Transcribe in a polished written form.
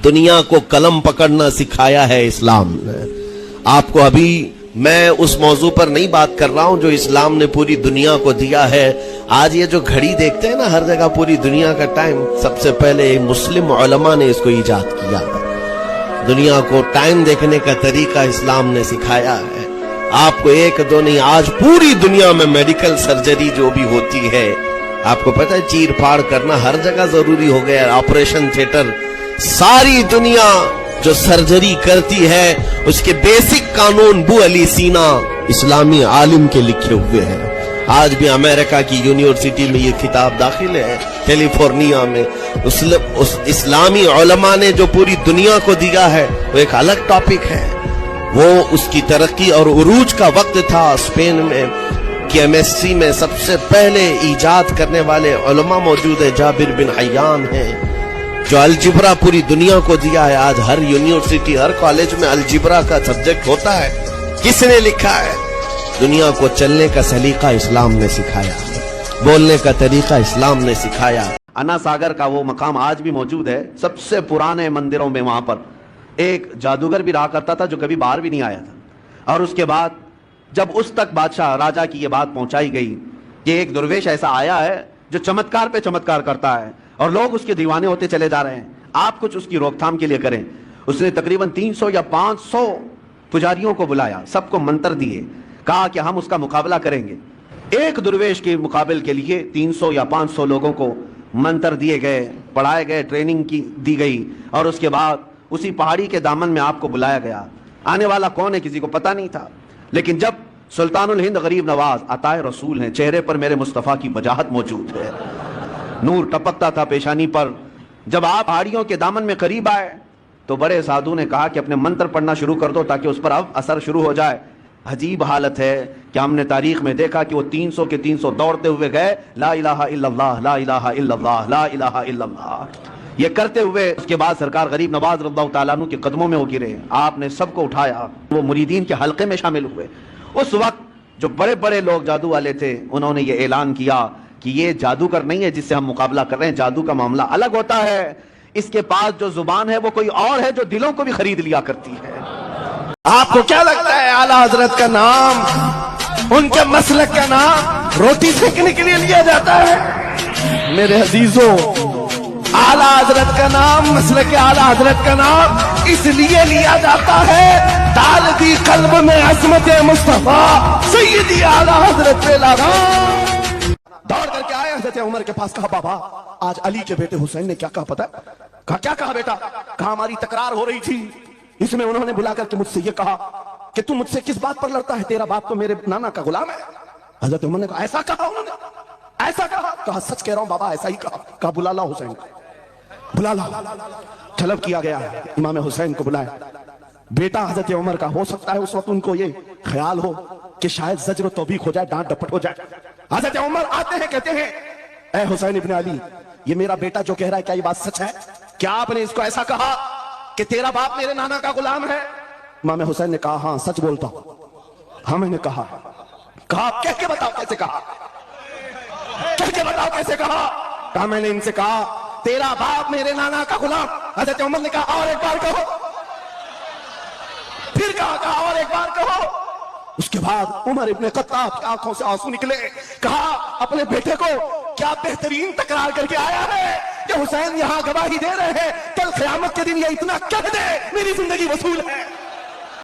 دنیا کو قلم پکڑنا سکھایا ہے اسلام نے. آپ کو ابھی میں اس موضوع پر نہیں بات کر رہا ہوں جو اسلام نے پوری دنیا کو دیا ہے. آج یہ جو گھڑی دیکھتے ہیں نا ہر جگہ پوری دنیا کا ٹائم، سب سے پہلے مسلم علماء نے اس کو ایجاد کیا. دنیا کو ٹائم دیکھنے کا طریقہ اسلام نے سکھایا ہے. آپ کو ایک دو نہیں، آج پوری دنیا میں میڈیکل سرجری جو بھی ہوتی ہے، آپ کو پتہ ہے چیر پھاڑ کرنا ہر جگہ ضروری ہو گیا ہے. آپریشن تھیٹر، ساری دنیا جو سرجری کرتی ہے اس کے بیسک قانون بو علی سینا اسلامی عالم کے لکھے ہوئے ہیں. آج بھی امریکہ کی یونیورسٹی میں یہ کتاب داخل ہے، کیلیفورنیا میں. اس اسلامی علماء نے جو پوری دنیا کو دیا ہے وہ ایک الگ ٹاپک ہے. وہ اس کی ترقی اور عروج کا وقت تھا اسپین میں. کیمسٹری میں سب سے پہلے ایجاد کرنے والے علماء موجود ہیں، جابر بن حیان ہیں، جو الجبرا پوری دنیا کو دیا ہے. آج ہر یونیورسٹی، ہر کالج میں الجبرا کا سبجیکٹ ہوتا ہے. کس نے لکھا ہے؟ دنیا کو چلنے کا سلیقہ اسلام نے سکھایا، بولنے کا طریقہ اسلام نے سکھایا. انا ساگر کا وہ مقام آج بھی موجود ہے، سب سے پرانے مندروں میں. وہاں پر ایک جادوگر بھی رہا کرتا تھا جو کبھی باہر بھی نہیں آیا تھا. اور اس کے بعد جب اس تک بادشاہ راجہ کی یہ بات پہنچائی گئی کہ ایک درویش ایسا آیا ہے جو چمتکار پہ چمتکار کرتا ہے اور لوگ اس کے دیوانے ہوتے چلے جا رہے ہیں، آپ کچھ اس کی روک تھام کے لیے کریں. اس نے تقریباً 300 یا 500 پجاریوں کو بلایا، سب کو منتر دیے، کہا کہ ہم اس کا مقابلہ کریں گے. ایک درویش کے مقابل کے لیے 300 یا 500 لوگوں کو منتر دیے گئے، پڑھائے گئے، ٹریننگ کی دی گئی. اور اس کے بعد اسی پہاڑی کے دامن میں آپ کو بلایا گیا. آنے والا کون ہے کسی کو پتہ نہیں تھا، لیکن جب سلطان الہند غریب نواز عطائے رسول ہیں، چہرے پر میرے مصطفیٰ کی وجاہت موجود ہے، نور ٹپکتا تھا پیشانی پر. جب آپ پہاڑیوں کے دامن میں قریب آئے تو بڑے سادھو نے کہا کہ اپنے منتر پڑھنا شروع کر دو تاکہ اس پر اب اثر شروع ہو جائے. عجیب حالت ہے کہ ہم نے تاریخ میں دیکھا کہ وہ 300 کے 300 دوڑتے ہوئے گئے، لا الہ الا اللہ، لا الہ الا اللہ، لا الہ الا اللہ، یہ کرتے ہوئے. اس کے بعد سرکار غریب نواز رضی اللہ تعالیٰ عنہ کے قدموں میں وہ گرے. آپ نے سب کو اٹھایا، وہ مریدین کے حلقے میں شامل ہوئے. اس وقت جو بڑے بڑے لوگ جادو والے تھے انہوں نے یہ اعلان کیا کہ یہ جادوگر نہیں ہے جس سے ہم مقابلہ کر رہے ہیں، جادو کا معاملہ الگ ہوتا ہے. اس کے پاس جو زبان ہے وہ کوئی اور ہے جو دلوں کو بھی خرید لیا کرتی ہے. آپ کو کیا لگتا ہے اعلیٰ حضرت کا نام، ان کے مسلک کا نام روٹی پھینکنے کے لیے لیا جاتا ہے؟ میرے عزیزوں، اعلیٰ حضرت کا نام، مسلک اعلیٰ حضرت کا نام اس لیے لیا جاتا ہے ڈال دی قلب میں عظمت مصطفیٰ سیدی اعلیٰ حضرت پہ لگا. دوڑ کر کے آئے حضرت عمر کے پاس، کہا بابا آج علی کے بیٹے حسین نے کیا کہا پتہ ہے؟ کہا کیا کہا بیٹا؟ کہا ہماری تکرار ہو رہی تھی، اس میں انہوں نے بلا کر کے مجھ سے یہ کہا کہ تم مجھ سے کس بات پر لڑتا ہے، تیرا باپ تو میرے نانا کا غلام ہے. حضرت عمر نے کہا ایسا کہا انہوں نے؟ ایسا کہا؟ کہا سچ کہہ رہا ہوں بابا ایسا ہی کہا. کہا بلا لا حسین، بلا لا. طلب کیا گیا، امام حسین کو بلایا. بیٹا حضرت عمر کا، ہو سکتا ہے اس وقت ان کو یہ خیال ہو کہ شاید زجر و توبیخ ہو جائے، ڈانٹ ڈپٹ ہو جائے. حضرت عمر آتے ہیں، کہتے ہیں اے حسین ابن علی، یہ میرا بیٹا جو کہہ رہا ہے کیا یہ بات سچ ہے؟ کیا آپ نے اس کو ایسا کہا کہ تیرا باپ میرے نانا کا غلام ہے؟ امام حسین نے کہا ہاں سچ بولتا ہوں. ہاں میں نے کہا. کہا کہہ کے بتاؤ کیسے کہا، کہہ کے بتاؤ کیسے کہا؟ کہا میں نے ان سے کہا تیرا باپ میرے نانا کا غلام. حضرت عمر نے کہا اور ایک بار کہو. پھر کہا اور ایک بار کہو. اس کے بعد عمر ابن خطاب کی آنکھوں سے آنسو نکلے. کہا اپنے بیٹے کو کیا بہترین تکرار کر کے آیا ہے کہ حسین یہاں گواہی دے رہے ہیں، کل قیامت کے دن یہ اتنا کہہ دے میری زندگی وصول ہے.